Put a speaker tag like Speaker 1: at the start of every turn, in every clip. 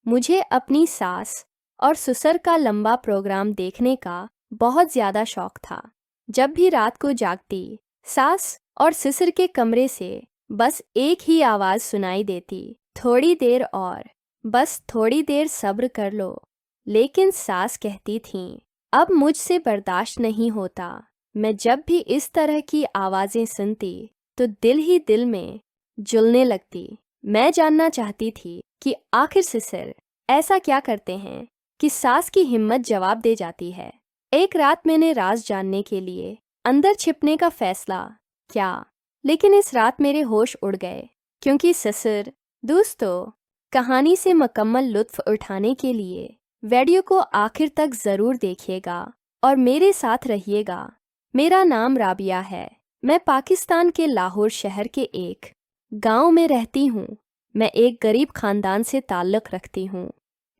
Speaker 1: मुझे अपनी सास और ससुर का लंबा प्रोग्राम देखने का बहुत ज़्यादा शौक था। जब भी रात को जागती, सास और ससुर के कमरे से बस एक ही आवाज़ सुनाई देती, थोड़ी देर और, बस थोड़ी देर सब्र कर लो। लेकिन सास कहती थीं, अब मुझसे बर्दाश्त नहीं होता। मैं जब भी इस तरह की आवाज़ें सुनती तो दिल ही दिल में जलने लगती। मैं जानना चाहती थी कि आखिर ससुर ऐसा क्या करते हैं कि सास की हिम्मत जवाब दे जाती है। एक रात मैंने राज जानने के लिए अंदर छिपने का फैसला किया, लेकिन इस रात मेरे होश उड़ गए, क्योंकि ससुर। दोस्तों, कहानी से मुकम्मल लुत्फ उठाने के लिए वीडियो को आखिर तक ज़रूर देखिएगा और मेरे साथ रहिएगा। मेरा नाम राबिया है। मैं पाकिस्तान के लाहौर शहर के एक गांव में रहती हूँ। मैं एक गरीब खानदान से ताल्लुक़ रखती हूँ।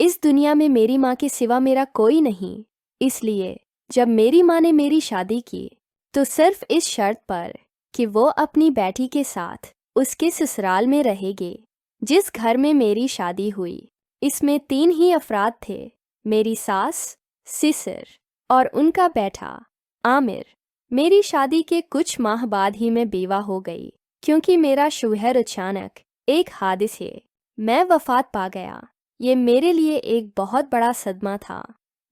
Speaker 1: इस दुनिया में मेरी माँ के सिवा मेरा कोई नहीं। इसलिए जब मेरी माँ ने मेरी शादी की तो सिर्फ इस शर्त पर कि वो अपनी बेटी के साथ उसके ससुराल में रहेगी। जिस घर में मेरी शादी हुई, इसमें 3 ही अफराद थे, मेरी सास, ससुर और उनका बेटा आमिर। मेरी शादी के कुछ माह बाद ही मैं बेवा हो गई, क्योंकि मेरा शौहर अचानक एक हादसे में वफात पा गया। ये मेरे लिए एक बहुत बड़ा सदमा था।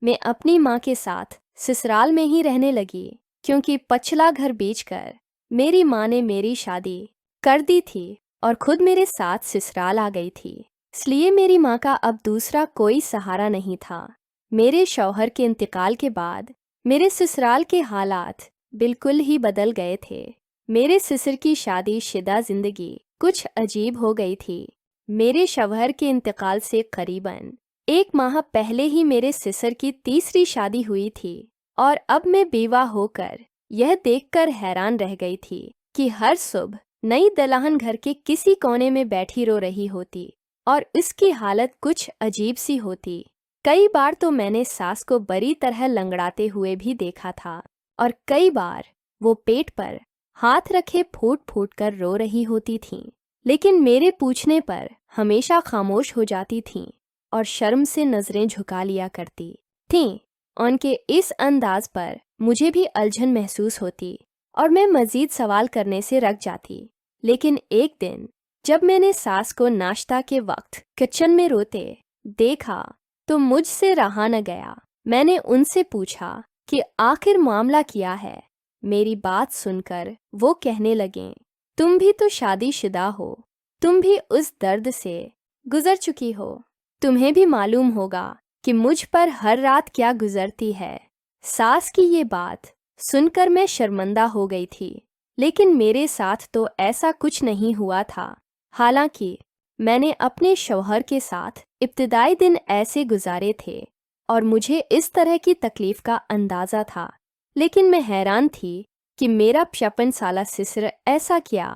Speaker 1: मैं अपनी माँ के साथ ससुराल में ही रहने लगी, क्योंकि पछला घर बेचकर मेरी माँ ने मेरी शादी कर दी थी और खुद मेरे साथ ससुराल आ गई थी। इसलिए मेरी माँ का अब दूसरा कोई सहारा नहीं था। मेरे शौहर के इंतकाल के बाद मेरे ससुराल के हालात बिल्कुल ही बदल गए थे। मेरे ससुर की शादीशुदा जिंदगी कुछ अजीब हो गई थी। मेरे शौहर के इंतकाल से करीबन 1 माह पहले ही मेरे ससुर की तीसरी शादी हुई थी, और अब मैं बेवा होकर यह देखकर हैरान रह गई थी कि हर सुबह नई दुल्हन घर के किसी कोने में बैठी रो रही होती और उसकी हालत कुछ अजीब सी होती। कई बार तो मैंने सास को बुरी तरह लंगड़ाते हुए भी देखा था, और कई बार वो पेट पर हाथ रखे फूट फूट कर रो रही होती थीं, लेकिन मेरे पूछने पर हमेशा खामोश हो जाती थीं और शर्म से नजरें झुका लिया करती थीं। उनके इस अंदाज पर मुझे भी उलझन महसूस होती और मैं मजीद सवाल करने से रक जाती। लेकिन एक दिन जब मैंने सास को नाश्ता के वक्त किचन में रोते देखा तो मुझसे रहा न गया। मैंने उनसे पूछा कि आखिर मामला क्या है। मेरी बात सुनकर वो कहने लगे, तुम भी तो शादीशुदा हो, तुम भी उस दर्द से गुजर चुकी हो, तुम्हें भी मालूम होगा कि मुझ पर हर रात क्या गुजरती है। सास की ये बात सुनकर मैं शर्मिंदा हो गई थी, लेकिन मेरे साथ तो ऐसा कुछ नहीं हुआ था। हालांकि मैंने अपने शौहर के साथ इब्तिदाई दिन ऐसे गुजारे थे और मुझे इस तरह की तकलीफ का अंदाज़ा था, लेकिन मैं हैरान थी कि मेरा 56 साला ससुर ऐसा क्या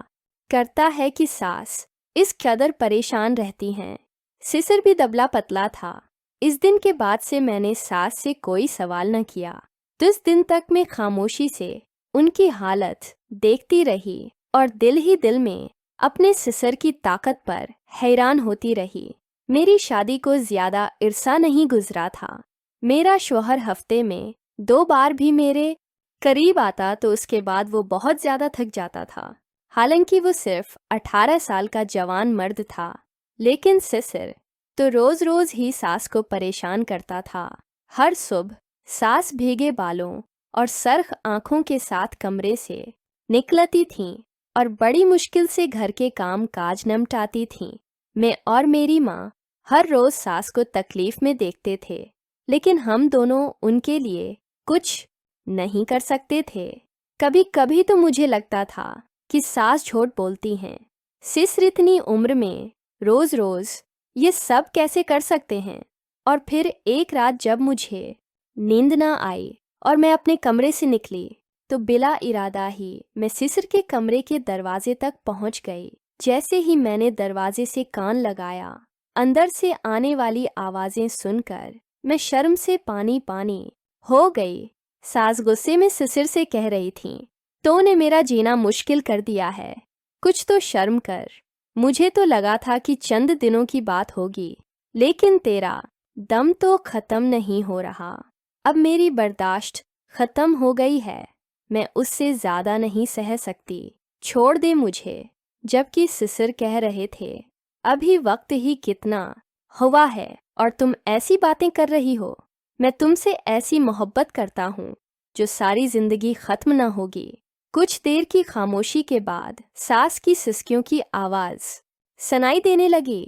Speaker 1: करता है कि सास इस कदर परेशान रहती हैं। ससुर भी दबला पतला था। इस दिन के बाद से मैंने सास से कोई सवाल न किया। 10 दिन तक मैं खामोशी से उनकी हालत देखती रही और दिल ही दिल में अपने ससुर की ताकत पर हैरान होती रही। मेरी शादी को ज़्यादा अरसा नहीं गुजरा था। मेरा शौहर हफ्ते में 2 बार भी मेरे करीब आता तो उसके बाद वो बहुत ज़्यादा थक जाता था। हालांकि वो सिर्फ 18 साल का जवान मर्द था, लेकिन ससुर तो रोज़ रोज़ ही सास को परेशान करता था। हर सुबह सास भीगे बालों और सरख आंखों के साथ कमरे से निकलती थीं और बड़ी मुश्किल से घर के काम काज निपटाती थीं। मैं और मेरी माँ हर रोज़ सास को तकलीफ़ में देखते थे, लेकिन हम दोनों उनके लिए कुछ नहीं कर सकते थे। कभी कभी तो मुझे लगता था कि सास झूठ बोलती हैं। ससुर इतनी उम्र में रोज़ रोज़ ये सब कैसे कर सकते हैं। और फिर एक रात जब मुझे नींद ना आई और मैं अपने कमरे से निकली तो बिला इरादा ही मैं ससुर के कमरे के दरवाजे तक पहुंच गई। जैसे ही मैंने दरवाजे से कान लगाया, अंदर से आने वाली आवाज़ें सुनकर मैं शर्म से पानी पानी हो गई। सास गुस्से में ससुर से कह रही थी, तूने मेरा जीना मुश्किल कर दिया है, कुछ तो शर्म कर। मुझे तो लगा था कि चंद दिनों की बात होगी, लेकिन तेरा दम तो खत्म नहीं हो रहा। अब मेरी बर्दाश्त खत्म हो गई है, मैं उससे ज्यादा नहीं सह सकती, छोड़ दे मुझे। जबकि सिसर कह रहे थे, अभी वक्त ही कितना हुआ है और तुम ऐसी बातें कर रही हो। मैं तुमसे ऐसी मोहब्बत करता हूँ जो सारी जिंदगी खत्म न होगी। कुछ देर की खामोशी के बाद सास की सिसकियों की आवाज सुनाई देने लगी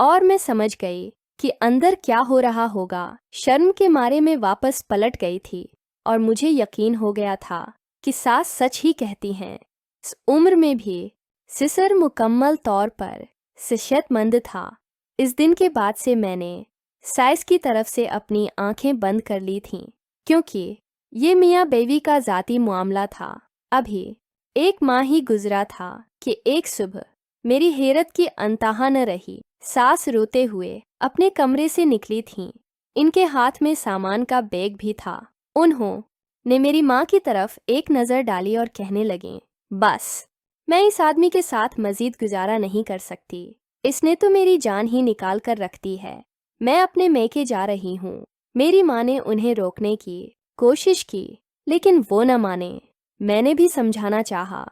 Speaker 1: और मैं समझ गई कि अंदर क्या हो रहा होगा। शर्म के मारे मैं वापस पलट गई थी और मुझे यकीन हो गया था कि सास सच ही कहती हैं। इस उम्र में भी सिसर मुकम्मल तौर पर सेहतमंद था। इस दिन के बाद से मैंने साइस की तरफ से अपनी आंखें बंद कर ली थीं, क्योंकि ये मियाँ बीवी का ज़ाती मामला था। अभी 1 माह ही गुजरा था कि एक सुबह मेरी हैरत की अंतहा न रही। सास रोते हुए अपने कमरे से निकली थीं। इनके हाथ में सामान का बैग भी था। उन्होंने मेरी माँ की तरफ एक नज़र डाली और कहने लगीं, बस मैं इस आदमी के साथ मजीद गुजारा नहीं कर सकती। इसने तो मेरी जान ही निकाल कर रख दी है। मैं अपने मैके जा रही हूँ। मेरी माँ ने उन्हें रोकने की कोशिश की, लेकिन वो न माने। मैंने भी समझाना चाहा,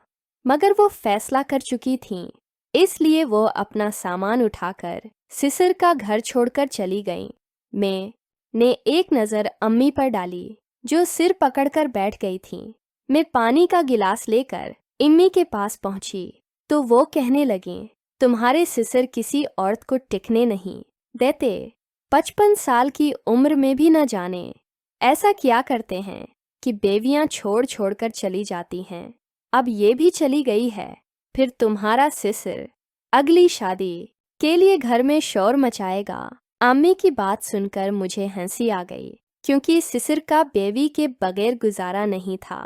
Speaker 1: मगर वो फैसला कर चुकी थीं। इसलिए वो अपना सामान उठाकर सिसर का घर छोड़कर चली गईं। मैंने एक नज़र अम्मी पर डाली, जो सिर पकड़कर बैठ गई थीं। मैं पानी का गिलास लेकर इम्मी के पास पहुंची तो वो कहने लगीं, तुम्हारे सिसर किसी औरत को टिकने नहीं देते। 55 साल की उम्र में भी न जाने ऐसा क्या करते हैं कि बेवियां छोड़ छोड़ कर चली जाती हैं। अब ये भी चली गई है, फिर तुम्हारा सिसर अगली शादी के लिए घर में शोर मचाएगा। अम्मी की बात सुनकर मुझे हंसी आ गई, क्योंकि सिसर का बेवी के बगैर गुजारा नहीं था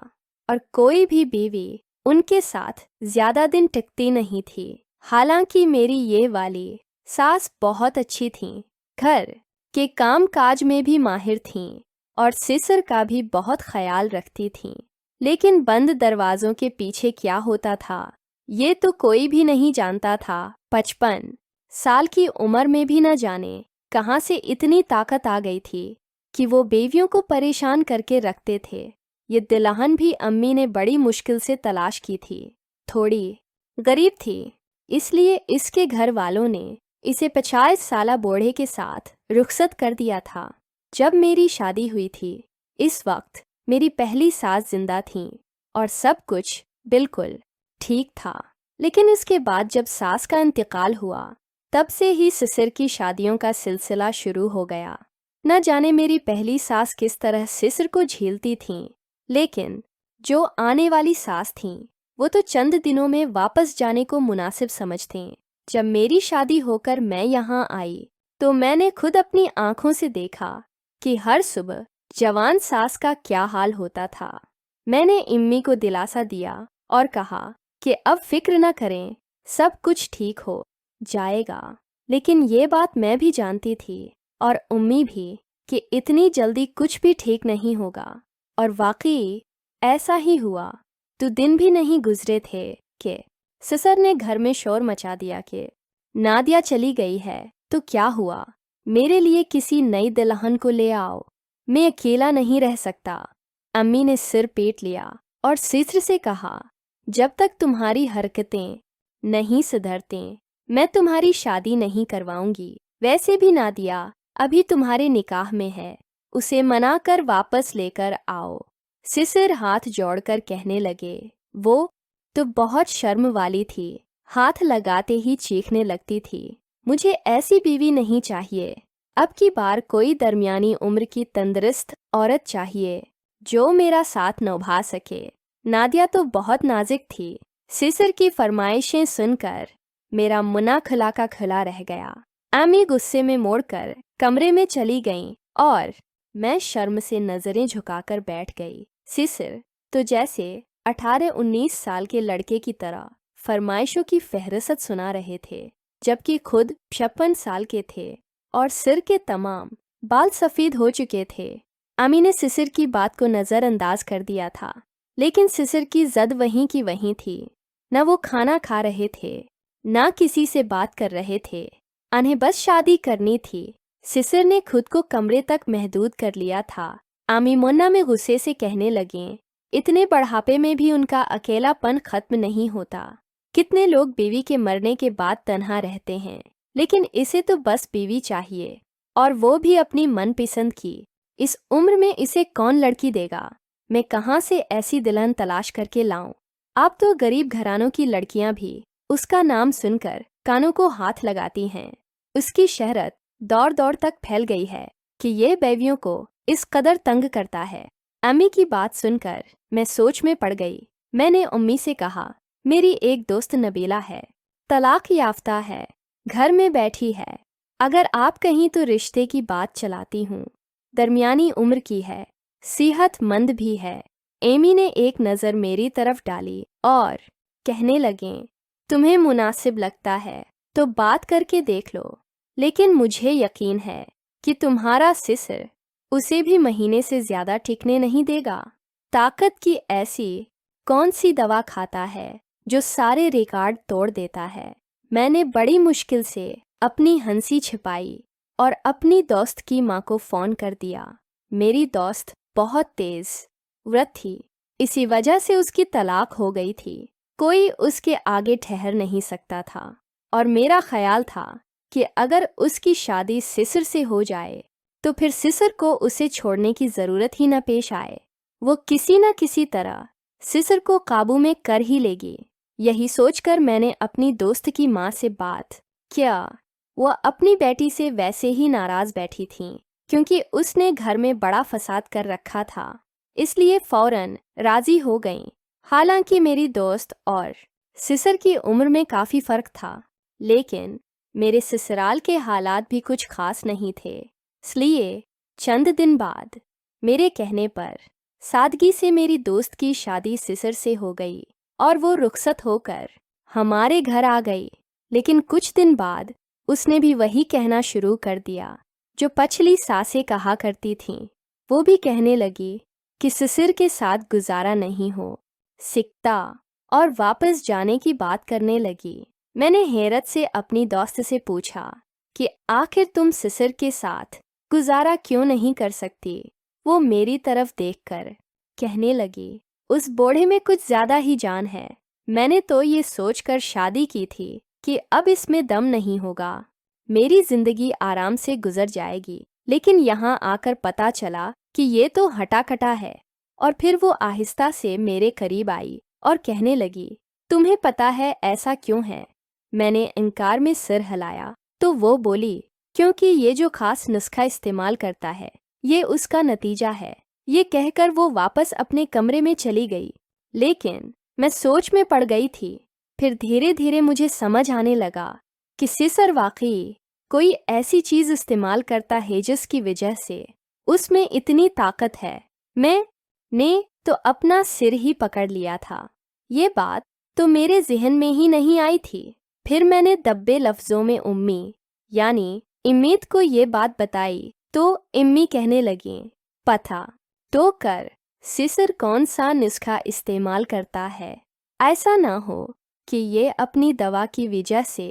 Speaker 1: और कोई भी बीवी उनके साथ ज्यादा दिन टिकती नहीं थी। हालांकि मेरी ये वाली सास बहुत अच्छी थीं, घर के काम काज में भी माहिर थीं और सिसर का भी बहुत ख्याल रखती थीं। लेकिन बंद दरवाजों के पीछे क्या होता था, ये तो कोई भी नहीं जानता था। 55 साल की उम्र में भी न जाने कहाँ से इतनी ताकत आ गई थी कि वो बेवियों को परेशान करके रखते थे। ये दुल्हन भी अम्मी ने बड़ी मुश्किल से तलाश की थी। थोड़ी गरीब थी, इसलिए इसके घर वालों ने इसे 50 साला बूढ़े के साथ रुखसत कर दिया था। जब मेरी शादी हुई थी, इस वक्त मेरी पहली सास जिंदा थीं और सब कुछ बिल्कुल ठीक था। लेकिन इसके बाद जब सास का इंतकाल हुआ, तब से ही सिसर की शादियों का सिलसिला शुरू हो गया। न जाने मेरी पहली सास किस तरह सिसर को झेलती थीं, लेकिन जो आने वाली सास थीं, वो तो चंद दिनों में वापस जाने को मुनासिब समझते। जब मेरी शादी होकर मैं यहाँ आई, तो मैंने खुद अपनी आंखों से देखा कि हर सुबह जवान सास का क्या हाल होता था। मैंने इम्मी को दिलासा दिया और कहा कि अब फिक्र न करें, सब कुछ ठीक हो जाएगा। लेकिन ये बात मैं भी जानती थी और उम्मी भी कि इतनी जल्दी कुछ भी ठीक नहीं होगा। और वाकई ऐसा ही हुआ। तो दिन भी नहीं गुजरे थे कि ससुर ने घर में शोर मचा दिया कि नादिया चली गई है। तो क्या हुआ, मेरे लिए किसी नई दुल्हन को ले आओ, मैं अकेला नहीं रह सकता। अम्मी ने सिर पीट लिया और सिसर से कहा, जब तक तुम्हारी हरकतें नहीं सुधरती, मैं तुम्हारी शादी नहीं करवाऊंगी। वैसे भी नादिया अभी तुम्हारे निकाह में है, उसे मना कर वापस लेकर आओ। सिसर हाथ जोड़कर कहने लगे। वो तो बहुत शर्म वाली थी, हाथ लगाते ही चीखने लगती थी, मुझे ऐसी बीवी नहीं चाहिए। अब की बार कोई दरमियानी उम्र की तंदुरुस्त औरत चाहिए जो मेरा साथ निभा सके। नादिया तो बहुत नाजुक थी। सिसर की फरमाइशें सुनकर मेरा मुन्ना खुला का खुला रह गया। अम्मी गुस्से में मोड़कर कमरे में चली गईं और मैं शर्म से नजरें झुकाकर बैठ गई। सिसर तो जैसे 18-19 साल के लड़के की तरह फरमाइशों की फहरिस्त सुना रहे थे, जबकि खुद 56 साल के थे और सिर के तमाम बाल सफ़ेद हो चुके थे। अम्मी ने सिसर की बात को नज़रअंदाज कर दिया था, लेकिन सिसर की जद वहीं की वहीं थी। न वो खाना खा रहे थे, ना किसी से बात कर रहे थे। उन्हें बस शादी करनी थी। सिसर ने खुद को कमरे तक महदूद कर लिया था। आमी मुन्ना में गुस्से से कहने लगे, इतने बढ़ापे में भी उनका अकेलापन खत्म नहीं होता। कितने लोग बीवी के मरने के बाद तन्हा रहते हैं, लेकिन इसे तो बस बीवी चाहिए, और वो भी अपनी मनपसंद की। इस उम्र में इसे कौन लड़की देगा? मैं कहाँ से ऐसी दुल्हन तलाश करके लाऊं? अब तो गरीब घरानों की लड़कियां भी उसका नाम सुनकर कानों को हाथ लगाती हैं। उसकी शहरत दौर दौर तक फैल गई है कि ये बेवियों को इस कदर तंग करता है। अम्मी की बात सुनकर मैं सोच में पड़ गई। मैंने अम्मी से कहा, मेरी एक दोस्त नबीला है, तलाक याफ्ता है, घर में बैठी है। अगर आप कहीं तो रिश्ते की बात चलाती हूँ। दरमियानी उम्र की है, सेहतमंद भी है। एमी ने एक नज़र मेरी तरफ डाली और कहने लगे, तुम्हें मुनासिब लगता है तो बात करके देख लो, लेकिन मुझे यकीन है कि तुम्हारा सिसर उसे भी महीने से ज़्यादा टिकने नहीं देगा। ताकत की ऐसी कौन सी दवा खाता है जो सारे रिकॉर्ड तोड़ देता है? मैंने बड़ी मुश्किल से अपनी हंसी छिपाई और अपनी दोस्त की माँ को फ़ोन कर दिया। मेरी दोस्त बहुत तेज़ व्रत थी, इसी वजह से उसकी तलाक हो गई थी। कोई उसके आगे ठहर नहीं सकता था, और मेरा ख्याल था कि अगर उसकी शादी सिसर से हो जाए तो फिर सिसर को उसे छोड़ने की ज़रूरत ही न पेश आए। वो किसी न किसी तरह सिसर को काबू में कर ही लेगी। यही सोचकर मैंने अपनी दोस्त की माँ से बात किया। वो अपनी बेटी से वैसे ही नाराज़ बैठी थीं, क्योंकि उसने घर में बड़ा फसाद कर रखा था, इसलिए फ़ौरन राज़ी हो गईं। हालांकि मेरी दोस्त और सिसर की उम्र में काफ़ी फ़र्क था, लेकिन मेरे ससुराल के हालात भी कुछ खास नहीं थे। इसलिए चंद दिन बाद मेरे कहने पर सादगी से मेरी दोस्त की शादी सिसर से हो गई और वो रुखसत होकर हमारे घर आ गई। लेकिन कुछ दिन बाद उसने भी वही कहना शुरू कर दिया जो पिछली सासें कहा करती थीं। वो भी कहने लगी कि सिसर के साथ गुजारा नहीं हो सिकता, और वापस जाने की बात करने लगी। मैंने हैरत से अपनी दोस्त से पूछा कि आखिर तुम सिसर के साथ गुजारा क्यों नहीं कर सकती? वो मेरी तरफ देखकर कहने लगी, उस बूढ़े में कुछ ज़्यादा ही जान है। मैंने तो ये सोचकर शादी की थी कि अब इसमें दम नहीं होगा, मेरी ज़िंदगी आराम से गुजर जाएगी। लेकिन यहाँ आकर पता चला कि ये तो हटा-कटा है। और फिर वो आहिस्ता से मेरे करीब आई और कहने लगी, तुम्हें पता है ऐसा क्यों है? मैंने इनकार में सिर हिलाया तो वो बोली, क्योंकि ये जो खास नुस्खा इस्तेमाल करता है ये उसका नतीजा है। ये कहकर वो वापस अपने कमरे में चली गई। लेकिन मैं सोच में पड़ गई थी। फिर धीरे धीरे मुझे समझ आने लगा कि सिसर वाकई कोई ऐसी चीज़ इस्तेमाल करता है जिसकी वजह से उसमें इतनी ताकत है। मैंने तो अपना सिर ही पकड़ लिया था। ये बात तो मेरे जहन में ही नहीं आई थी। फिर मैंने दब्बे लफ्ज़ों में उम्मी यानी इम्मीद को ये बात बताई तो इम्मी कहने लगी, पता तो कर सिसर कौन सा नुस्खा इस्तेमाल करता है। ऐसा ना हो कि ये अपनी दवा की वजह से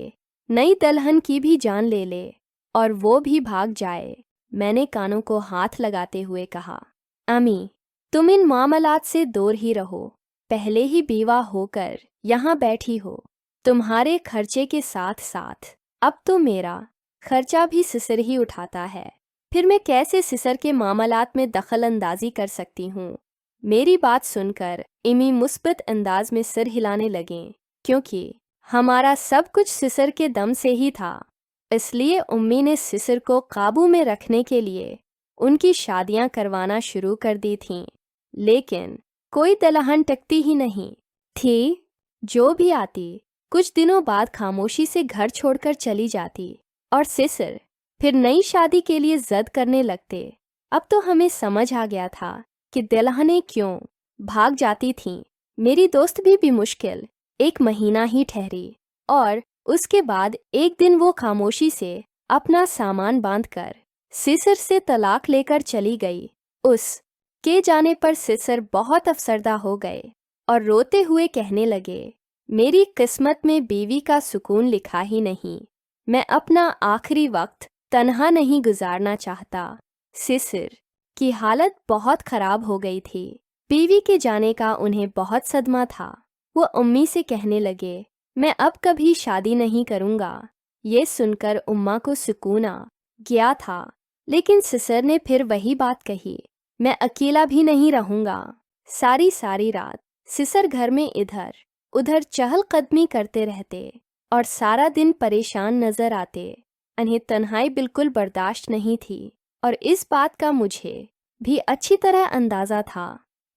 Speaker 1: नई दुल्हन की भी जान ले ले और वो भी भाग जाए। मैंने कानों को हाथ लगाते हुए कहा, अम्मी तुम इन मामलात से दूर ही रहो। पहले ही बीवा होकर यहाँ बैठी हो। तुम्हारे खर्चे के साथ साथ अब तो मेरा खर्चा भी सिसर ही उठाता है। फिर मैं कैसे सिसर के मामलात में दखल अंदाजी कर सकती हूँ? मेरी बात सुनकर इमी मुस्बत अंदाज में सिर हिलाने लगें, क्योंकि हमारा सब कुछ सिसर के दम से ही था। इसलिए उम्मी ने सिसर को काबू में रखने के लिए उनकी शादियां करवाना शुरू कर दी थीं। लेकिन कोई दुल्हन टकती ही नहीं थी। जो भी आती कुछ दिनों बाद खामोशी से घर छोड़कर चली जाती और सिसर फिर नई शादी के लिए जिद करने लगते। अब तो हमें समझ आ गया था कि दुल्हनें क्यों भाग जाती थीं। मेरी दोस्त भी मुश्किल 1 महीना ही ठहरी और उसके बाद एक दिन वो खामोशी से अपना सामान बांधकर सिसर से तलाक लेकर चली गई। उस के जाने पर सिसर बहुत अफसरदा हो गए और रोते हुए कहने लगे, मेरी किस्मत में बीवी का सुकून लिखा ही नहीं। मैं अपना आखिरी वक्त तन्हा नहीं गुजारना चाहता। सिसिर की हालत बहुत खराब हो गई थी। बीवी के जाने का उन्हें बहुत सदमा था। वो अम्मी से कहने लगे, मैं अब कभी शादी नहीं करूँगा। ये सुनकर उम्मा को सुकून आ गया था, लेकिन सिसर ने फिर वही बात कही, मैं अकेला भी नहीं रहूँगा। सारी सारी रात सिसर घर में इधर उधर चहलकदमी करते रहते और सारा दिन परेशान नजर आते। उन्हें तन्हाई बिल्कुल बर्दाश्त नहीं थी और इस बात का मुझे भी अच्छी तरह अंदाज़ा था।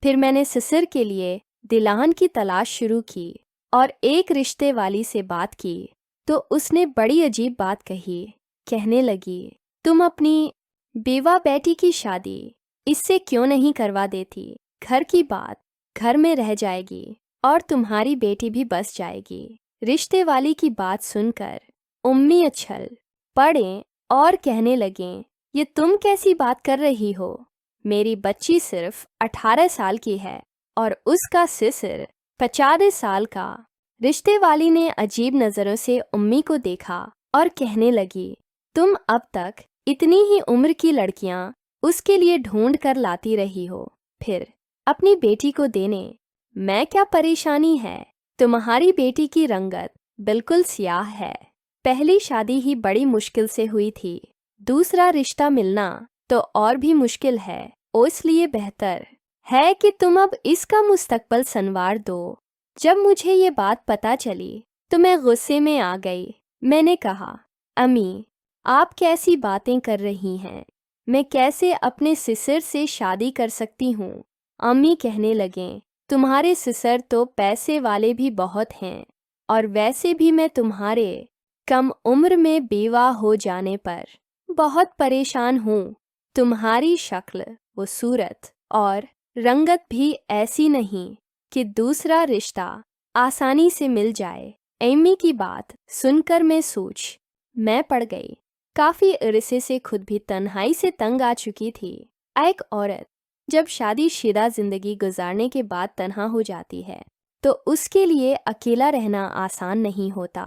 Speaker 1: फिर मैंने सिसर के लिए दिलान की तलाश शुरू की और एक रिश्ते वाली से बात की तो उसने बड़ी अजीब बात कही। कहने लगी, तुम अपनी बेवा बेटी की शादी इससे क्यों नहीं करवा देती? घर की बात घर में रह जाएगी और तुम्हारी बेटी भी बस जाएगी। रिश्ते वाली की बात सुनकर उम्मी उछल पड़े और कहने लगें, ये तुम कैसी बात कर रही हो? मेरी बच्ची सिर्फ 18 साल की है और उसका सिसर 50 साल का। रिश्ते वाली ने अजीब नज़रों से उम्मी को देखा और कहने लगी, तुम अब तक इतनी ही उम्र की लड़कियां उसके लिए ढूंढ कर लाती रही हो, फिर अपनी बेटी को देने मैं क्या परेशानी है? तुम्हारी बेटी की रंगत बिल्कुल स्याह है। पहली शादी ही बड़ी मुश्किल से हुई थी, दूसरा रिश्ता मिलना तो और भी मुश्किल है। इसलिए बेहतर है कि तुम अब इसका मुस्तकबल संवार दो। जब मुझे ये बात पता चली तो मैं गुस्से में आ गई। मैंने कहा, अम्मी आप कैसी बातें कर रही हैं? मैं कैसे अपने सिसर से शादी कर सकती हूँ? अम्मी कहने लगें, तुम्हारे सिसर तो पैसे वाले भी बहुत हैं और वैसे भी मैं तुम्हारे कम उम्र में बेवा हो जाने पर बहुत परेशान हूँ। तुम्हारी शक्ल वो सूरत और रंगत भी ऐसी नहीं कि दूसरा रिश्ता आसानी से मिल जाए। एमी की बात सुनकर मैं पड़ गई। काफ़ी अरसे से खुद भी तन्हाई से तंग आ चुकी थी। एक औरत जब शादीशुदा ज़िंदगी गुजारने के बाद तन्हा हो जाती है तो उसके लिए अकेला रहना आसान नहीं होता।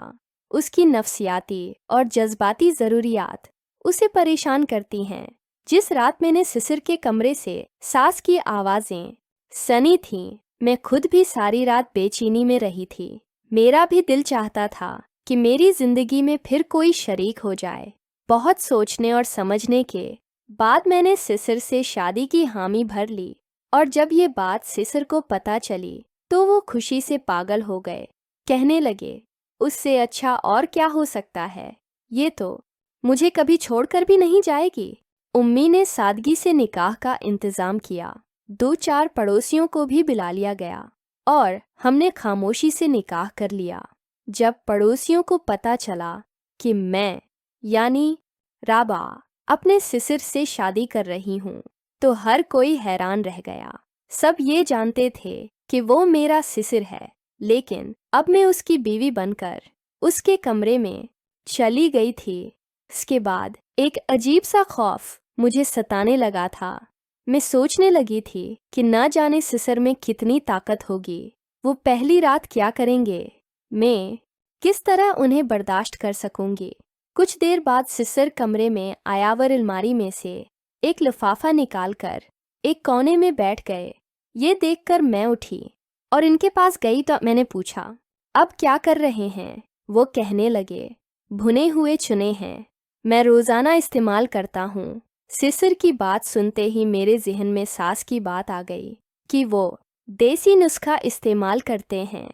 Speaker 1: उसकी नफ्सियाती और जज्बाती ज़रूरियात उसे परेशान करती हैं। जिस रात मैंने सिसर के कमरे से सास की आवाज़ें सनी थीं, मैं खुद भी सारी रात बेचैनी में रही थी। मेरा भी दिल चाहता था कि मेरी ज़िंदगी में फिर कोई शरीक हो जाए। बहुत सोचने और समझने के बाद मैंने सिसर से शादी की हामी भर ली और जब ये बात सिसर को पता चली तो वो खुशी से पागल हो गए। कहने लगे, उससे अच्छा और क्या हो सकता है? ये तो मुझे कभी छोड़कर भी नहीं जाएगी। उम्मी ने सादगी से निकाह का इंतज़ाम किया। 2-4 पड़ोसियों को भी बुला लिया गया और हमने खामोशी से निकाह कर लिया। जब पड़ोसियों को पता चला कि मैं यानी राबा अपने सिसर से शादी कर रही हूँ तो हर कोई हैरान रह गया। सब ये जानते थे कि वो मेरा सिसर है, लेकिन अब मैं उसकी बीवी बनकर उसके कमरे में चली गई थी। इसके बाद एक अजीब सा खौफ मुझे सताने लगा था। मैं सोचने लगी थी कि न जाने सिसर में कितनी ताकत होगी। वो पहली रात क्या करेंगे? मैं किस तरह उन्हें बर्दाश्त कर सकूंगी? कुछ देर बाद सिसर कमरे में आयावर अलमारी में से एक लिफाफा निकालकर एक कोने में बैठ गए। ये देखकर मैं उठी और इनके पास गई तो मैंने पूछा, अब क्या कर रहे हैं? वो कहने लगे, भुने हुए चुने हैं, मैं रोज़ाना इस्तेमाल करता हूँ। सिसर की बात सुनते ही मेरे जहन में सास की बात आ गई कि वो देसी नुस्खा इस्तेमाल करते हैं।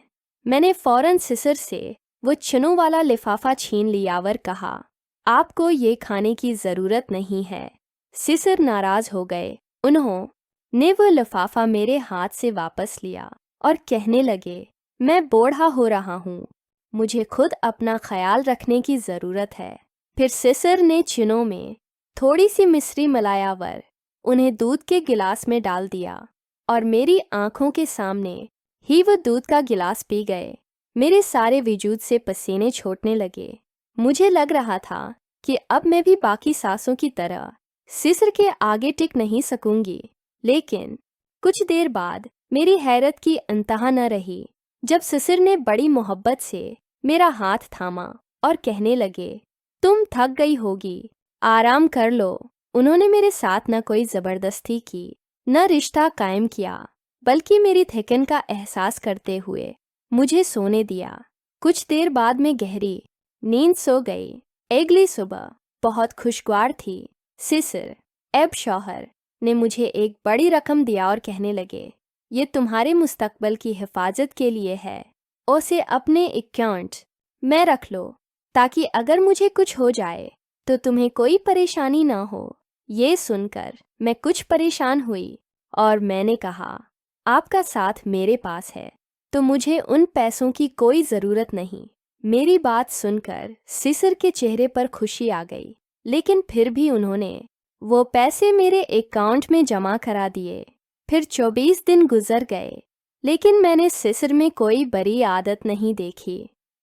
Speaker 1: मैंने फ़ौरन सिसर से वो चुनों वाला लिफाफा छीन लियावर कहा, आपको ये खाने की ज़रूरत नहीं है। सिसर नाराज़ हो गए। उन्होंने वो लिफाफा मेरे हाथ से वापस लिया और कहने लगे, मैं बूढ़ा हो रहा हूँ, मुझे खुद अपना ख्याल रखने की ज़रूरत है। फिर सिसर ने चुनों में थोड़ी सी मिश्री मिलायावर उन्हें दूध के गिलास में डाल दिया और मेरी आंखों के सामने ही वो दूध का गिलास पी गए। मेरे सारे वजूद से पसीने छूटने लगे। मुझे लग रहा था कि अब मैं भी बाकी सासों की तरह सिसर के आगे टिक नहीं सकूंगी। लेकिन कुछ देर बाद मेरी हैरत की इंतहा न रही जब सिसर ने बड़ी मोहब्बत से मेरा हाथ थामा और कहने लगे, तुम थक गई होगी, आराम कर लो। उन्होंने मेरे साथ न कोई ज़बरदस्ती की, न रिश्ता कायम किया, बल्कि मेरी थकन का एहसास करते हुए मुझे सोने दिया। कुछ देर बाद मैं गहरी नींद सो गई। अगली सुबह बहुत खुशगवार थी। सिसर एब शौहर ने मुझे एक बड़ी रकम दिया और कहने लगे, ये तुम्हारे मुस्तकबल की हिफाजत के लिए है, उसे अपने अकाउंट में रख लो, ताकि अगर मुझे कुछ हो जाए तो तुम्हें कोई परेशानी ना हो। ये सुनकर मैं कुछ परेशान हुई और मैंने कहा, आपका साथ मेरे पास है तो मुझे उन पैसों की कोई ज़रूरत नहीं। मेरी बात सुनकर सिसर के चेहरे पर खुशी आ गई, लेकिन फिर भी उन्होंने वो पैसे मेरे अकाउंट में जमा करा दिए। फिर 24 दिन गुजर गए, लेकिन मैंने सिसर में कोई बुरी आदत नहीं देखी।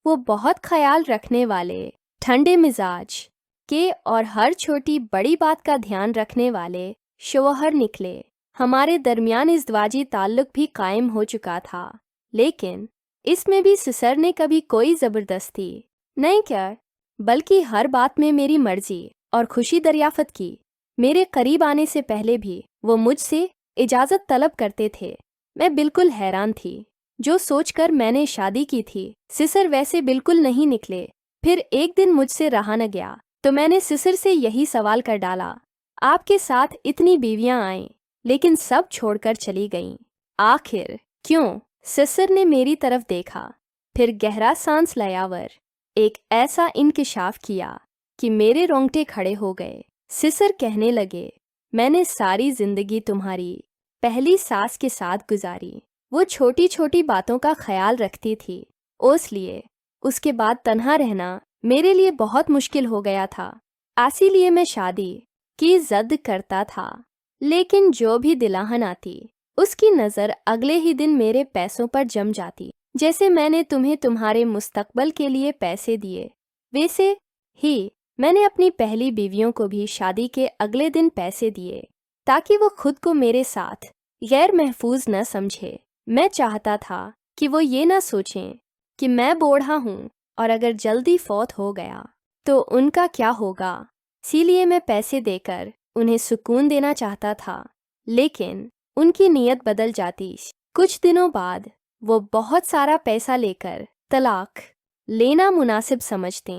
Speaker 1: वो बहुत ख्याल रखने वाले, ठंडे मिजाज के और हर छोटी बड़ी बात का ध्यान रखने वाले शौहर निकले। हमारे दरमियान इज़्दवाजी ताल्लुक भी कायम हो चुका था, लेकिन इसमें भी सिसर ने कभी कोई ज़बरदस्ती नहीं किया, बल्कि हर बात में मेरी मर्जी और खुशी दरियाफ़त की। मेरे करीब आने से पहले भी वो मुझसे इजाज़त तलब करते थे। मैं बिल्कुल हैरान थी। जो सोचकर मैंने शादी की थी, सिसर वैसे बिल्कुल नहीं निकले। फिर एक दिन मुझसे रहा न गया तो मैंने सिसर से यही सवाल कर डाला, आपके साथ इतनी बीवियां आईं, लेकिन सब छोड़कर चली गईं, आखिर क्यों? सिसर ने मेरी तरफ देखा, फिर गहरा सांस लियावर एक ऐसा इंकिशाफ किया कि मेरे रोंगटे खड़े हो गए। सिसर कहने लगे, मैंने सारी जिंदगी तुम्हारी पहली सास के साथ गुजारी। वो छोटी छोटी बातों का ख्याल रखती थी, इसलिए उसके बाद तन्हा रहना मेरे लिए बहुत मुश्किल हो गया था। इसीलिए मैं शादी की जिद करता था, लेकिन जो भी दिलाहन आती उसकी नज़र अगले ही दिन मेरे पैसों पर जम जाती। जैसे मैंने तुम्हें तुम्हारे मुस्तकबल के लिए पैसे दिए, वैसे ही मैंने अपनी पहली बीवियों को भी शादी के अगले दिन पैसे दिए, ताकि वो खुद को मेरे साथ गैर महफूज न समझे। मैं चाहता था कि वो ये ना सोचें कि मैं बूढ़ा हूँ और अगर जल्दी फौत हो गया तो उनका क्या होगा। इसीलिए मैं पैसे देकर उन्हें सुकून देना चाहता था, लेकिन उनकी नीयत बदल जाती। कुछ दिनों बाद वो बहुत सारा पैसा लेकर तलाक लेना मुनासिब समझते।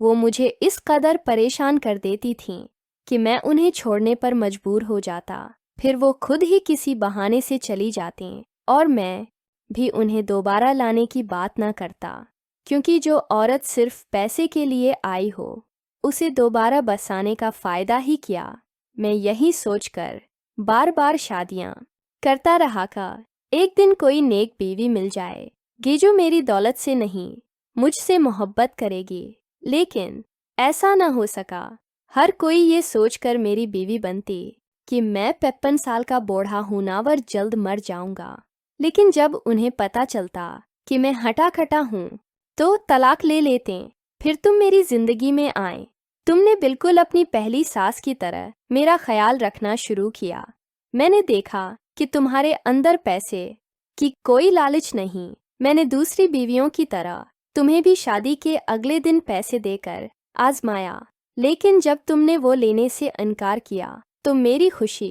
Speaker 1: वो मुझे इस कदर परेशान कर देती थीं कि मैं उन्हें छोड़ने पर मजबूर हो जाता। फिर वो खुद ही किसी बहाने से चली जाती और मैं भी उन्हें दोबारा लाने की बात ना करता, क्योंकि जो औरत सिर्फ पैसे के लिए आई हो, उसे दोबारा बसाने का फ़ायदा ही क्या। मैं यही सोचकर बार बार शादियाँ करता रहा का एक दिन कोई नेक बीवी मिल जाएगी जो मेरी दौलत से नहीं, मुझसे मोहब्बत करेगी। लेकिन ऐसा ना हो सका। हर कोई ये सोचकर मेरी बीवी बनती कि मैं 55 साल का बूढ़ा हूनावर जल्द मर जाऊंगा। लेकिन जब उन्हें पता चलता कि मैं हटा खटा हूँ तो तलाक ले लेते। फिर तुम मेरी जिंदगी में आए। तुमने बिल्कुल अपनी पहली सास की तरह मेरा ख्याल रखना शुरू किया। मैंने देखा कि तुम्हारे अंदर पैसे की कोई लालच नहीं। मैंने दूसरी बीवियों की तरह तुम्हें भी शादी के अगले दिन पैसे देकर आजमाया, लेकिन जब तुमने वो लेने से इनकार किया तो मेरी खुशी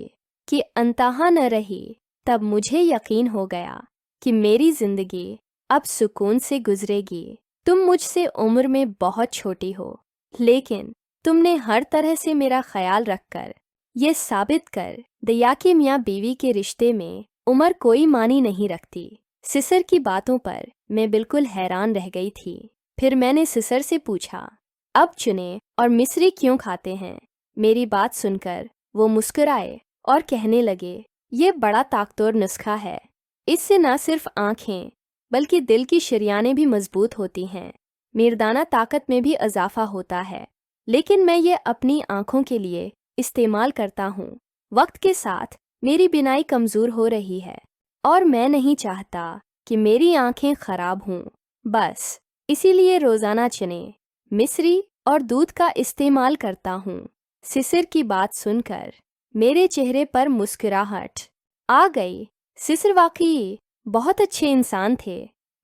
Speaker 1: की अंतहा न रही। तब मुझे यकीन हो गया कि मेरी जिंदगी अब सुकून से गुजरेगी। तुम मुझसे उम्र में बहुत छोटी हो, लेकिन तुमने हर तरह से मेरा ख्याल रखकर ये साबित कर दिया कि मियाँ बीवी के रिश्ते में उम्र कोई मानी नहीं रखती। सिसर की बातों पर मैं बिल्कुल हैरान रह गई थी। फिर मैंने सिसर से पूछा, अब चुने और मिश्री क्यों खाते हैं? मेरी बात सुनकर वो मुस्कुराए और कहने लगे, ये बड़ा ताकतवर नुस्खा है। इससे न सिर्फ आँखें बल्कि दिल की शरियानें भी मजबूत होती हैं। मर्दाना ताकत में भी इजाफा होता है, लेकिन मैं ये अपनी आँखों के लिए इस्तेमाल करता हूँ। वक्त के साथ मेरी बिनाई कमज़ोर हो रही है और मैं नहीं चाहता कि मेरी आँखें ख़राब हों। बस इसीलिए रोज़ाना चने, मिश्री और दूध का इस्तेमाल करता हूँ। सिसर की बात सुनकर मेरे चेहरे पर मुस्कुराहट आ गई। सिसर वाकई बहुत अच्छे इंसान थे,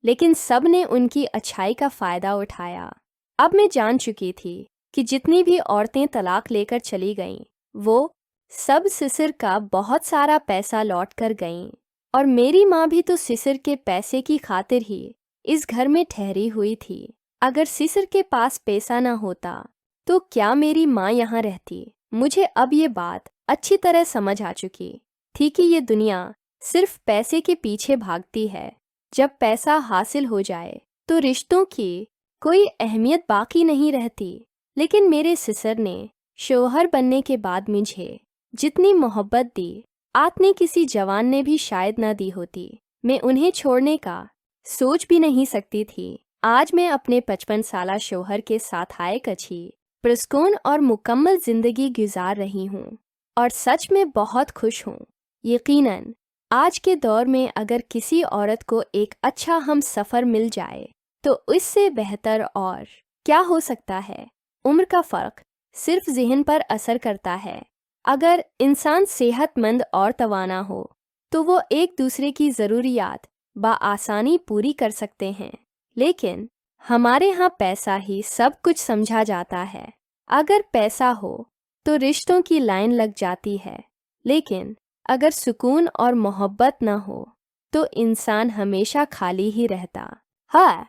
Speaker 1: लेकिन सब ने उनकी अच्छाई का फ़ायदा उठाया। अब मैं जान चुकी थी कि जितनी भी औरतें तलाक लेकर चली गईं, वो सब सिसिर का बहुत सारा पैसा लौट कर गईं। और मेरी माँ भी तो सिसिर के पैसे की खातिर ही इस घर में ठहरी हुई थी। अगर सिसिर के पास पैसा ना होता तो क्या मेरी माँ यहाँ रहती? मुझे अब ये बात अच्छी तरह समझ आ चुकी थी कि ये दुनिया सिर्फ पैसे के पीछे भागती है। जब पैसा हासिल हो जाए तो रिश्तों की कोई अहमियत बाकी नहीं रहती। लेकिन मेरे सिसर ने शौहर बनने के बाद मुझे जितनी मोहब्बत दी, आपने किसी जवान ने भी शायद ना दी होती। मैं उन्हें छोड़ने का सोच भी नहीं सकती थी। आज मैं अपने 55 साला शौहर के साथ हायक अच्छी पुरस्कून और मुकम्मल जिंदगी गुजार रही हूँ और सच में बहुत खुश हूँ। यकीनन आज के दौर में अगर किसी औरत को एक अच्छा हम सफ़र मिल जाए तो इससे बेहतर और क्या हो सकता है। उम्र का फ़र्क सिर्फ ज़हन पर असर करता है। अगर इंसान सेहतमंद और तवाना हो तो वो एक दूसरे की ज़रूरियात बआसानी पूरी कर सकते हैं। लेकिन हमारे यहाँ पैसा ही सब कुछ समझा जाता है। अगर पैसा हो तो रिश्तों की लाइन लग जाती है, लेकिन अगर सुकून और मोहब्बत न हो तो इंसान हमेशा खाली ही रहता। हाँ।